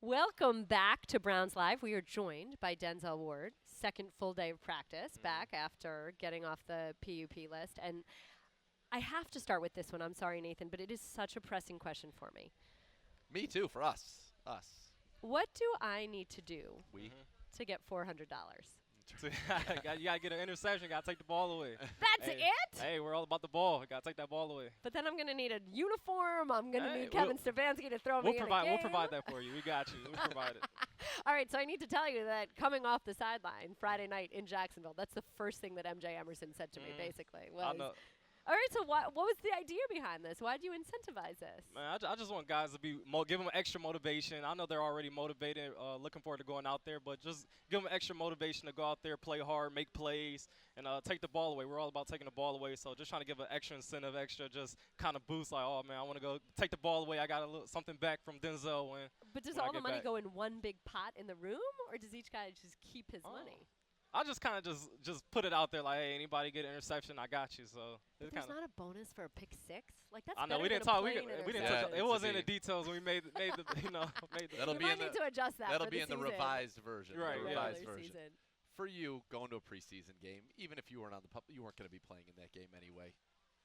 Welcome back to Browns Live. We are joined by Denzel Ward, second full day of practice, back after getting off the PUP list. And I have to start with this one. I'm sorry, Nathan, but it is such a pressing question for me. Me too, for us. What do I need to do to get $400? You gotta get an interception. Gotta take the ball away. That's it? Hey, we're all about the ball. Gotta take that ball away. But then I'm going to need a uniform. I'm going to need Kevin Stefanski to throw me in a game. We'll provide that for you. We got you. We'll provide it. All right, so I need to tell you that coming off the sideline Friday night in Jacksonville, that's the first thing that MJ Emerson said to me, basically. All right, so what was the idea behind this? Why do you incentivize this? Man, I just want guys to give them extra motivation. I know they're already motivated, looking forward to going out there, but just give them extra motivation to go out there, play hard, make plays, and take the ball away. We're all about taking the ball away, so just trying to give an extra incentive, extra just kind of boost, like, oh, man, I want to go take the ball away. I got something back from Denzel. But does all the money go in one big pot in the room, or does each guy just keep his money? I just kind of just put it out there like, hey, anybody get an interception, I got you. So but there's not a bonus for a pick six? Like that's I know better we didn't than talk. A We plain didn't interception. touch. It wasn't in the details when we made the That'll we be might need to adjust that. That'll for be the in the season. revised version. Right. The revised version. Season. For you, going to a preseason game, even if you weren't on the you weren't going to be playing in that game anyway.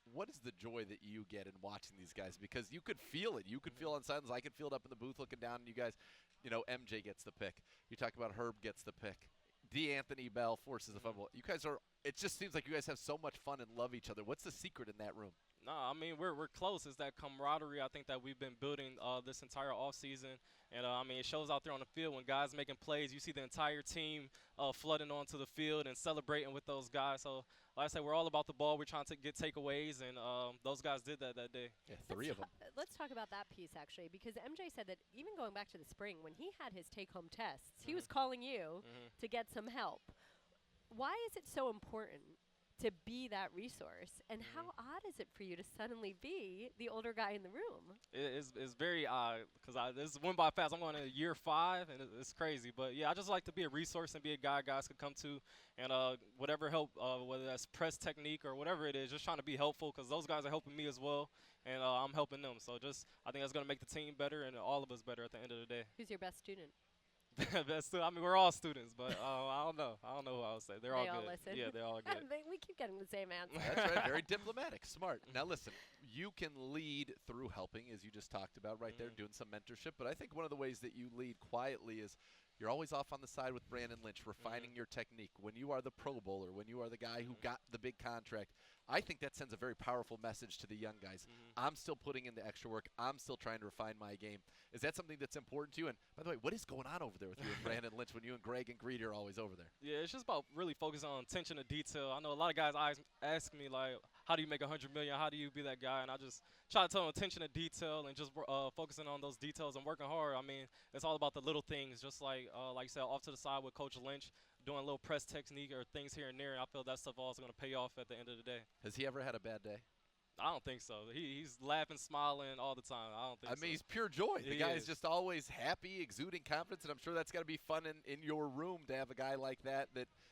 What is the joy that you get in watching these guys? Because you could feel it. You could feel on sidelines. I could feel it up in the booth looking down, and you guys, MJ gets the pick. You talk about Herb gets the pick. D'Anthony Bell forces the fumble. You guys are. It just seems like you guys have so much fun and love each other. What's the secret in that room? No, I mean we're close. It's that camaraderie I think that we've been building this entire offseason. And I mean it shows out there on the field when guys making plays. You see the entire team flooding onto the field and celebrating with those guys. So like I said, we're all about the ball. We're trying to get takeaways, and those guys did that day. Yeah, three of them. Let's talk about that piece actually, because MJ said that even going back to the spring when he had his take-home tests, he was calling you to get some help. Why is it so important to be that resource, and how odd is it for you to suddenly be the older guy in the room? It's very odd because this went by fast. I'm going to year 5, and it's crazy. But, yeah, I just like to be a resource and be a guy guys could come to, and whatever help, whether that's press technique or whatever it is, just trying to be helpful because those guys are helping me as well, and I'm helping them. So I think that's going to make the team better and all of us better at the end of the day. Who's your best student? I mean, we're all students, but I don't know. I don't know who I would say. They're all good. Listen. Yeah, they're all good. We keep getting the same answer. That's right. Very diplomatic. Smart. Now, listen, you can lead through helping, as you just talked about right there, doing some mentorship. But I think one of the ways that you lead quietly is you're always off on the side with Brandon Lynch, refining your technique. When you are the Pro Bowler, when you are the guy who got the big contract, I think that sends a very powerful message to the young guys. I'm still putting in the extra work. I'm still trying to refine my game. Is that something that's important to you? And, by the way, what is going on over there with you and Brandon Lynch when you and Greg and Greedy are always over there? Yeah, it's just about really focusing on attention to detail. I know a lot of guys ask me, like, how do you make $100 million? How do you be that guy? And I just try to tell them attention to detail and just focusing on those details and working hard. I mean, it's all about the little things, just like you said, off to the side with Coach Lynch, doing a little press technique or things here and there. And I feel that stuff also going to pay off at the end of the day. Has he ever had a bad day? I don't think so. He's laughing, smiling all the time. I don't think so. I mean, he's pure joy. The guy is is just always happy, exuding confidence, and I'm sure that's got to be fun in your room to have a guy like that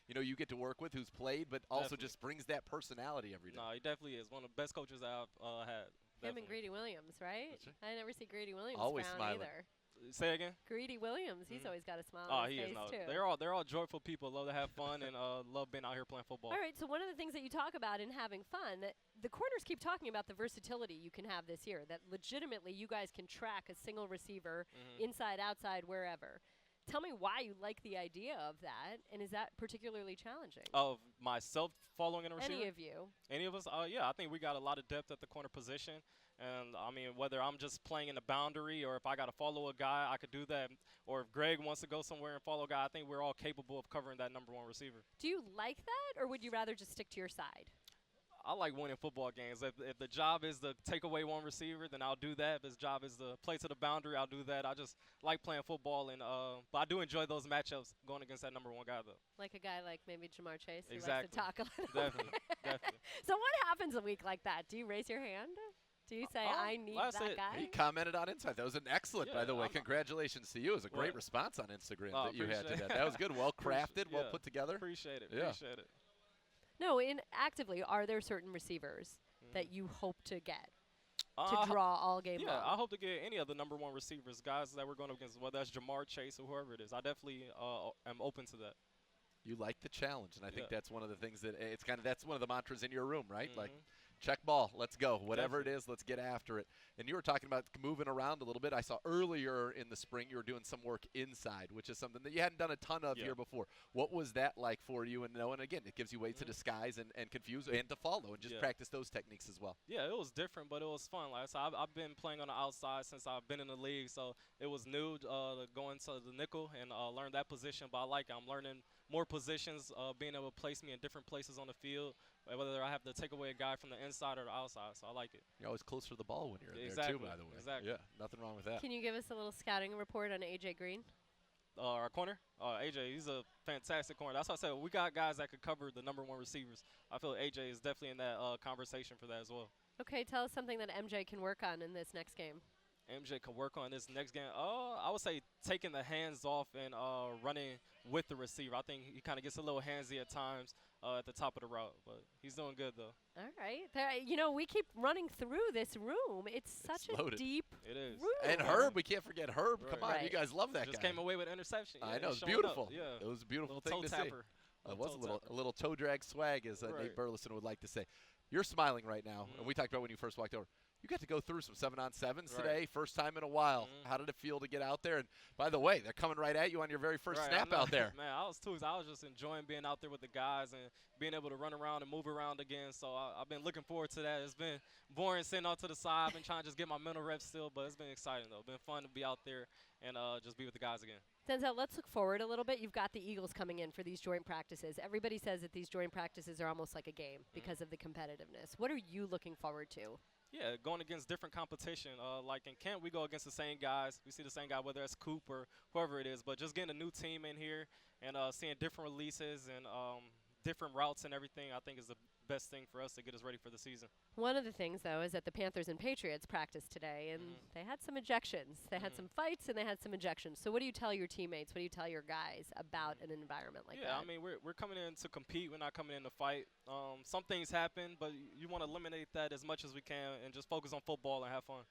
you get to work with who's played, but also just brings that personality every day. No, he definitely is. One of the best coaches I've had. Definitely. Him and Greedy Williams, right? I never see Greedy Williams always frown smiling. either. Say again? Greedy Williams, he's always got a smile on his face, too. They're all joyful people, love to have fun, and love being out here playing football. All right, so one of the things that you talk about in having fun, the corners keep talking about the versatility you can have this year, that legitimately you guys can track a single receiver inside, outside, wherever. Tell me why you like the idea of that, and is that particularly challenging? Of myself following in a receiver? Any of you. Any of us? Yeah, I think we got a lot of depth at the corner position. And, I mean, whether I'm just playing in the boundary or if I got to follow a guy, I could do that. Or if Greg wants to go somewhere and follow a guy, I think we're all capable of covering that number 1 receiver. Do you like that, or would you rather just stick to your side? I like winning football games. If the job is to take away 1 receiver, then I'll do that. If his job is to play to the boundary, I'll do that. I just like playing football, and but I do enjoy those matchups going against that number 1 guy, though. Like a guy like maybe Jamar Chase who Exactly. likes to talk a little Definitely. Definitely. So what happens a week like that? Do you raise your hand? Do you say, I need that guy? He commented on Insight. That was an excellent, by the way. Congratulations to you. It was a great response on Instagram that you had to that. That was good. Well crafted, well put together. Appreciate it. Yeah. Appreciate it. No, actively, are there certain receivers that you hope to get? to draw all game long? I hope to get any of the number 1 receivers, guys that we're going against, whether that's Jamar Chase or whoever it is. I definitely am open to that. You like the challenge, and I think Yeah. that's one of the things that that's one of the mantras in your room, right? Like, check ball, let's go. Whatever it is, let's get after it. And you were talking about moving around a little bit. I saw earlier in the spring you were doing some work inside, which is something that you hadn't done a ton of here before. What was that like for you? And knowing, again, it gives you ways to disguise and confuse and to follow and just practice those techniques as well. Yeah, it was different, but it was fun. Like I said, I've been playing on the outside since I've been in the league, so it was new to go into the nickel and learn that position. But I like it. I'm learning more positions, being able to place me in different places on the field, whether I have to take away a guy from the inside or the outside. So I like it. You're always closer to the ball when you're in there, too, by the way. Exactly. Yeah, nothing wrong with that. Can you give us a little scouting report on A.J. Green? Our corner, AJ, he's a fantastic corner. That's why I said we got guys that could cover the number 1 receivers. I feel AJ is definitely in that conversation for that as well. Okay, tell us something that MJ can work on in this next game. MJ can work on this next game. I would say taking the hands off and running with the receiver. I think he kind of gets a little handsy at times at the top of the route, but he's doing good, though. All right. We keep running through this room. It's such a deep room. And Herb, we can't forget Herb. Right. Come on, you guys love that guy. Just came away with interception. I know, it's beautiful. Yeah. It was a beautiful Little thing to toe see. tapper. It was a little toe drag swag, as Nate Burleson would like to say. You're smiling right now, and we talked about when you first walked over. You got to go through some 7-on-7s today, first time in a while. How did it feel to get out there? And by the way, they're coming right at you on your very first snap out there. Man, I was just enjoying being out there with the guys and being able to run around and move around again. So I've been looking forward to that. It's been boring sitting off to the side. I've been trying to just get my mental reps still, but it's been exciting, though. It's been fun to be out there and just be with the guys again. Denzel, let's look forward a little bit. You've got the Eagles coming in for these joint practices. Everybody says that these joint practices are almost like a game because of the competitiveness. What are you looking forward to? Yeah, going against different competition. Like in camp, we go against the same guys. We see the same guy, whether it's Coop or whoever it is. But just getting a new team in here and seeing different releases and different routes and everything, I think is the best thing for us to get us ready for the season. One of the things, though, is that the Panthers and Patriots practiced today, and they had some ejections. They had some fights, and they had some ejections. So what do you tell your teammates? What do you tell your guys about an environment like that? Yeah, I mean, we're coming in to compete. We're not coming in to fight. Some things happen, but you want to eliminate that as much as we can and just focus on football and have fun.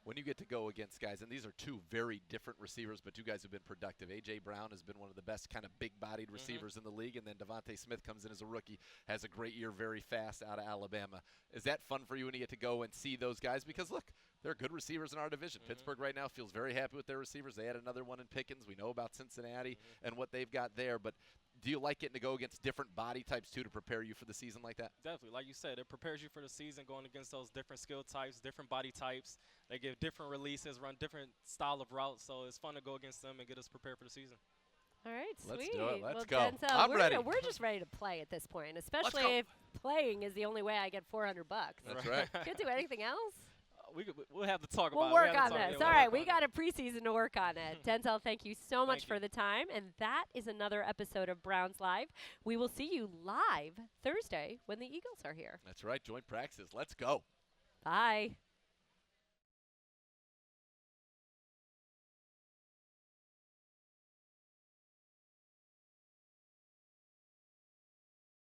When you get to go against guys, and these are two very different receivers, but two guys who've been productive. A.J. Brown has been one of the best kind of big-bodied receivers in the league, and then Devontae Smith comes in as a rookie, has a great year, very fast out of Alabama. Is that fun for you when you get to go and see those guys? Because, look, they're good receivers in our division. Pittsburgh right now feels very happy with their receivers. They had another one in Pickens. We know about Cincinnati and what they've got there, but do you like getting to go against different body types, too, to prepare you for the season like that? Definitely. Like you said, it prepares you for the season going against those different skill types, different body types. They give different releases, run different style of routes, so it's fun to go against them and get us prepared for the season. All right, Let's sweet. do it. Let's well, go. Denzel, I'm ready. We're just ready to play at this point, especially go. if playing is the only way I get $400. That's right. Can't do anything else. We'll have to talk about We'll it. work on this. All right, we got a preseason to work on it. Denzel, thank you so much for the time. And that is another episode of Browns Live. We will see you live Thursday when the Eagles are here. That's right. Joint practices. Let's go. Bye.